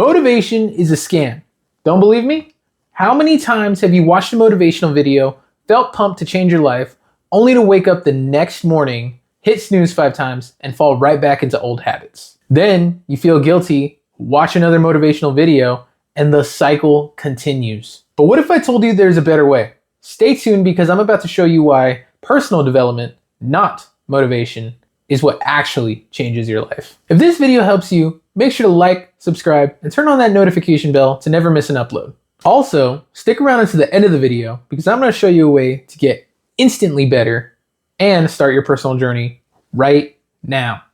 Motivation is a scam. Don't believe me? How many times have you watched a motivational video, felt pumped to change your life, only to wake up the next morning, hit snooze 5 times, and fall right back into old habits? Then you feel guilty, watch another motivational video, and the cycle continues. But what if I told you there's a better way? Stay tuned because I'm about to show you why personal development, not motivation, is what actually changes your life. If this video helps you, make sure to like, subscribe, and turn on that notification bell to never miss an upload. Also, stick around until the end of the video because I'm going to show you a way to get instantly better and start your personal journey right now.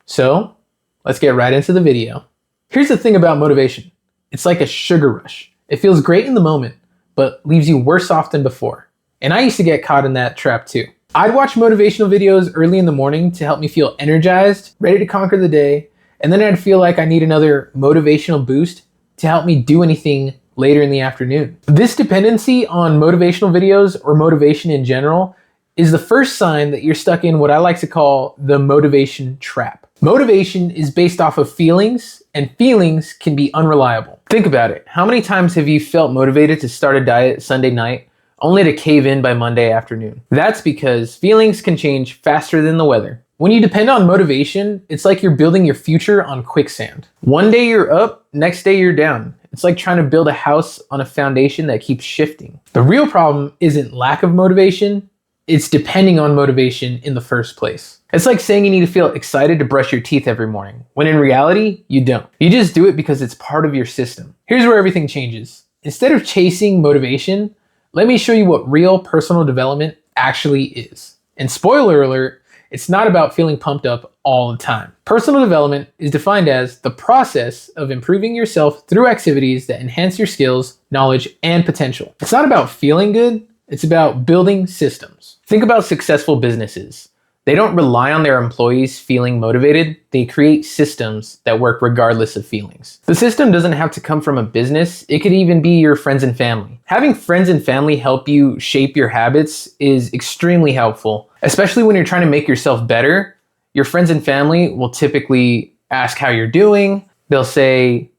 So, let's get right into the video. Here's the thing about motivation. It's like a sugar rush. It feels great in the moment, but leaves you worse off than before. And I used to get caught in that trap too. I'd watch motivational videos early in the morning to help me feel energized, ready to conquer the day, and then I'd feel like I need another motivational boost to help me do anything later in the afternoon. This dependency on motivational videos or motivation in general is the first sign that you're stuck in what I like to call the motivation trap. Motivation is based off of feelings, and feelings can be unreliable. Think about it. How many times have you felt motivated to start a diet Sunday night only to cave in by Monday afternoon? That's because feelings can change faster than the weather. When you depend on motivation, it's like you're building your future on quicksand. One day you're up, next day you're down. It's like trying to build a house on a foundation that keeps shifting. The real problem isn't lack of motivation, it's depending on motivation in the first place. It's like saying you need to feel excited to brush your teeth every morning, when in reality, you don't. You just do it because it's part of your system. Here's where everything changes. Instead of chasing motivation, let me show you what real personal development actually is. And spoiler alert, it's not about feeling pumped up all the time. Personal development is defined as the process of improving yourself through activities that enhance your skills, knowledge, and potential. It's not about feeling good, it's about building systems. Think about successful businesses. They don't rely on their employees feeling motivated, they create systems that work regardless of feelings. The system doesn't have to come from a business, it could even be your friends and family. Having friends and family help you shape your habits is extremely helpful, especially when you're trying to make yourself better. Your friends and family will typically ask how you're doing. They'll say,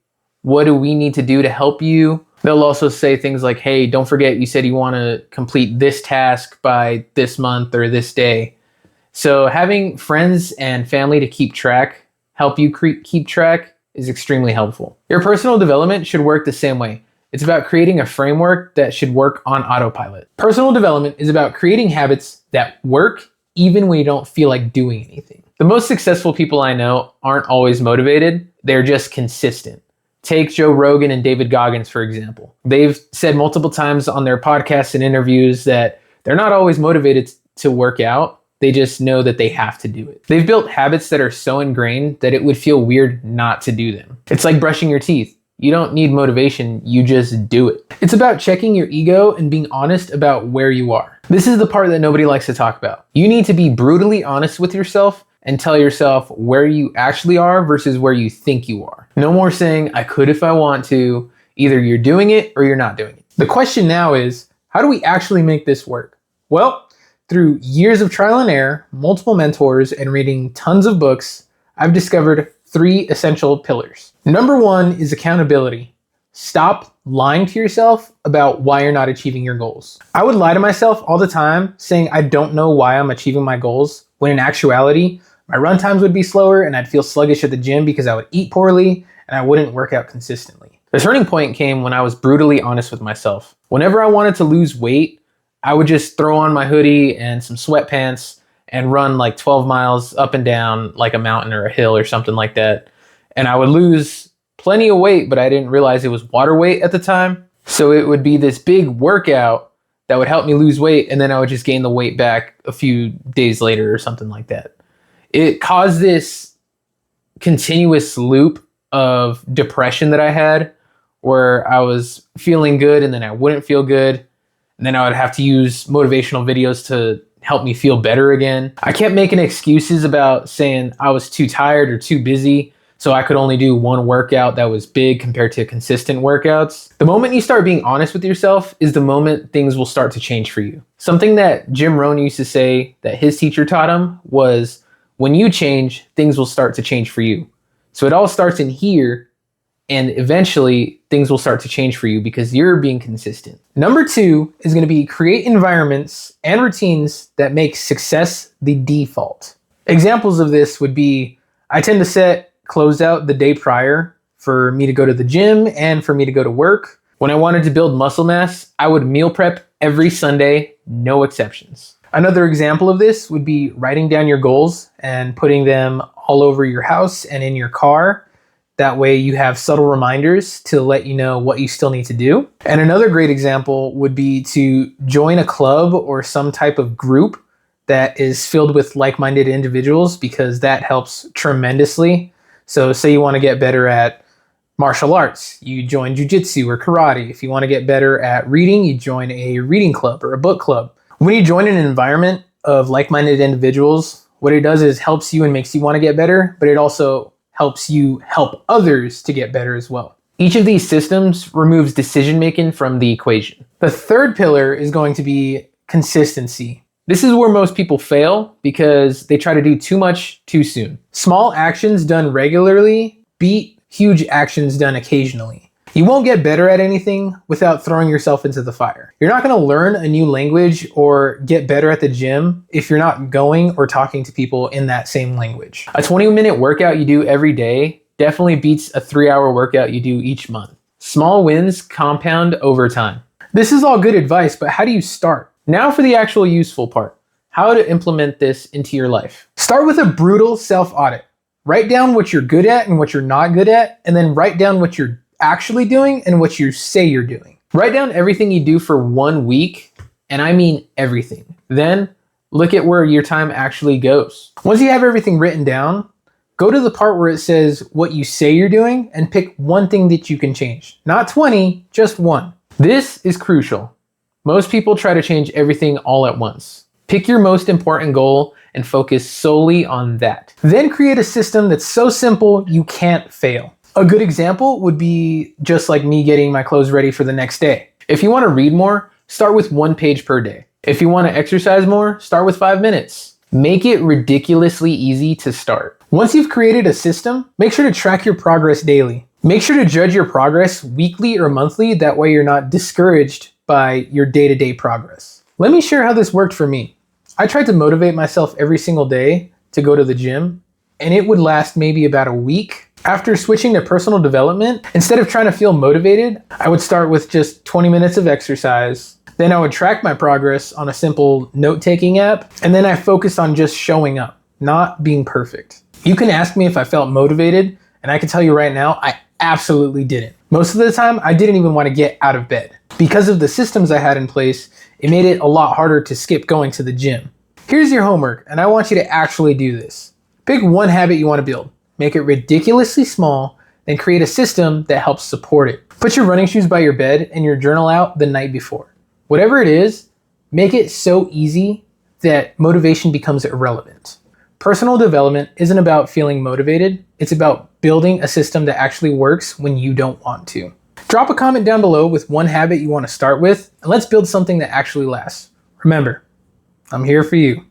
what do we need to do to help you? They'll also say things like, hey, don't forget you said you want to complete this task by this month or this day. So having friends and family to keep track, help you keep track, is extremely helpful. Your personal development should work the same way. It's about creating a framework that should work on autopilot. Personal development is about creating habits that work even when you don't feel like doing anything. The most successful people I know aren't always motivated, they're just consistent. Take Joe Rogan and David Goggins, for example. They've said multiple times on their podcasts and interviews that they're not always motivated to work out. They just know that they have to do it. They've built habits that are so ingrained that it would feel weird not to do them. It's like brushing your teeth. You don't need motivation, you just do it. It's about checking your ego and being honest about where you are. This is the part that nobody likes to talk about. You need to be brutally honest with yourself and tell yourself where you actually are versus where you think you are. No more saying, I could if I want to. Either you're doing it or you're not doing it. The question now is, how do we actually make this work? Well, through years of trial and error, multiple mentors, and reading tons of books, I've discovered 3 essential pillars. Number 1 is accountability. Stop lying to yourself about why you're not achieving your goals. I would lie to myself all the time saying I don't know why I'm achieving my goals, when in actuality, my run times would be slower and I'd feel sluggish at the gym because I would eat poorly and I wouldn't work out consistently. The turning point came when I was brutally honest with myself. Whenever I wanted to lose weight, I would just throw on my hoodie and some sweatpants and run like 12 miles up and down like a mountain or a hill or something like that. And I would lose plenty of weight, but I didn't realize it was water weight at the time. So it would be this big workout that would help me lose weight, and then I would just gain the weight back a few days later or something like that. It caused this continuous loop of depression that I had where I was feeling good and then I wouldn't feel good. And then I would have to use motivational videos to help me feel better again. I kept making excuses about saying I was too tired or too busy, so I could only do one workout that was big compared to consistent workouts. The moment you start being honest with yourself is the moment things will start to change for you. Something that Jim Rohn used to say that his teacher taught him was, when you change, things will start to change for you. So it all starts in here and eventually things will start to change for you because you're being consistent. Number 2 is going to be create environments and routines that make success the default. Examples of this would be, I tend to set closeout the day prior for me to go to the gym and for me to go to work. When I wanted to build muscle mass, I would meal prep every Sunday, no exceptions. Another example of this would be writing down your goals and putting them all over your house and in your car. That way you have subtle reminders to let you know what you still need to do. And another great example would be to join a club or some type of group that is filled with like-minded individuals, because that helps tremendously. So say you want to get better at martial arts, you join jiu-jitsu or karate. If you want to get better at reading, you join a reading club or a book club. When you join an environment of like-minded individuals, what it does is helps you and makes you want to get better, but it also helps you help others to get better as well. Each of these systems removes decision-making from the equation. The third pillar is going to be consistency. This is where most people fail because they try to do too much too soon. Small actions done regularly beat huge actions done occasionally. You won't get better at anything without throwing yourself into the fire. You're not going to learn a new language or get better at the gym if you're not going or talking to people in that same language. A 20-minute workout you do every day definitely beats a 3-hour workout you do each month. Small wins compound over time. This is all good advice, but how do you start? Now for the actual useful part, how to implement this into your life. Start with a brutal self-audit. Write down what you're good at and what you're not good at, and then write down what you're actually doing and what you say you're doing. Write down everything you do for 1 week, and I mean everything. Then look at where your time actually goes. Once you have everything written down, go to the part where it says what you say you're doing and pick one thing that you can change. Not 20, just one. This is crucial. Most people try to change everything all at once. Pick your most important goal and focus solely on that. Then create a system that's so simple you can't fail. A good example would be just like me getting my clothes ready for the next day. If you want to read more, start with 1 page per day. If you want to exercise more, start with 5 minutes. Make it ridiculously easy to start. Once you've created a system, make sure to track your progress daily. Make sure to judge your progress weekly or monthly, that way you're not discouraged by your day-to-day progress. Let me share how this worked for me. I tried to motivate myself every single day to go to the gym, and it would last maybe about a week. After switching to personal development, instead of trying to feel motivated, I would start with just 20 minutes of exercise. Then I would track my progress on a simple note-taking app, and then I focused on just showing up, not being perfect. You can ask me if I felt motivated, and I can tell you right now, I absolutely didn't. Most of the time, I didn't even want to get out of bed. Because of the systems I had in place, it made it a lot harder to skip going to the gym. Here's your homework, and I want you to actually do this. Pick one habit you want to build. Make it ridiculously small, then create a system that helps support it. Put your running shoes by your bed and your journal out the night before. Whatever it is, make it so easy that motivation becomes irrelevant. Personal development isn't about feeling motivated, it's about building a system that actually works when you don't want to. Drop a comment down below with one habit you want to start with, and let's build something that actually lasts. Remember, I'm here for you.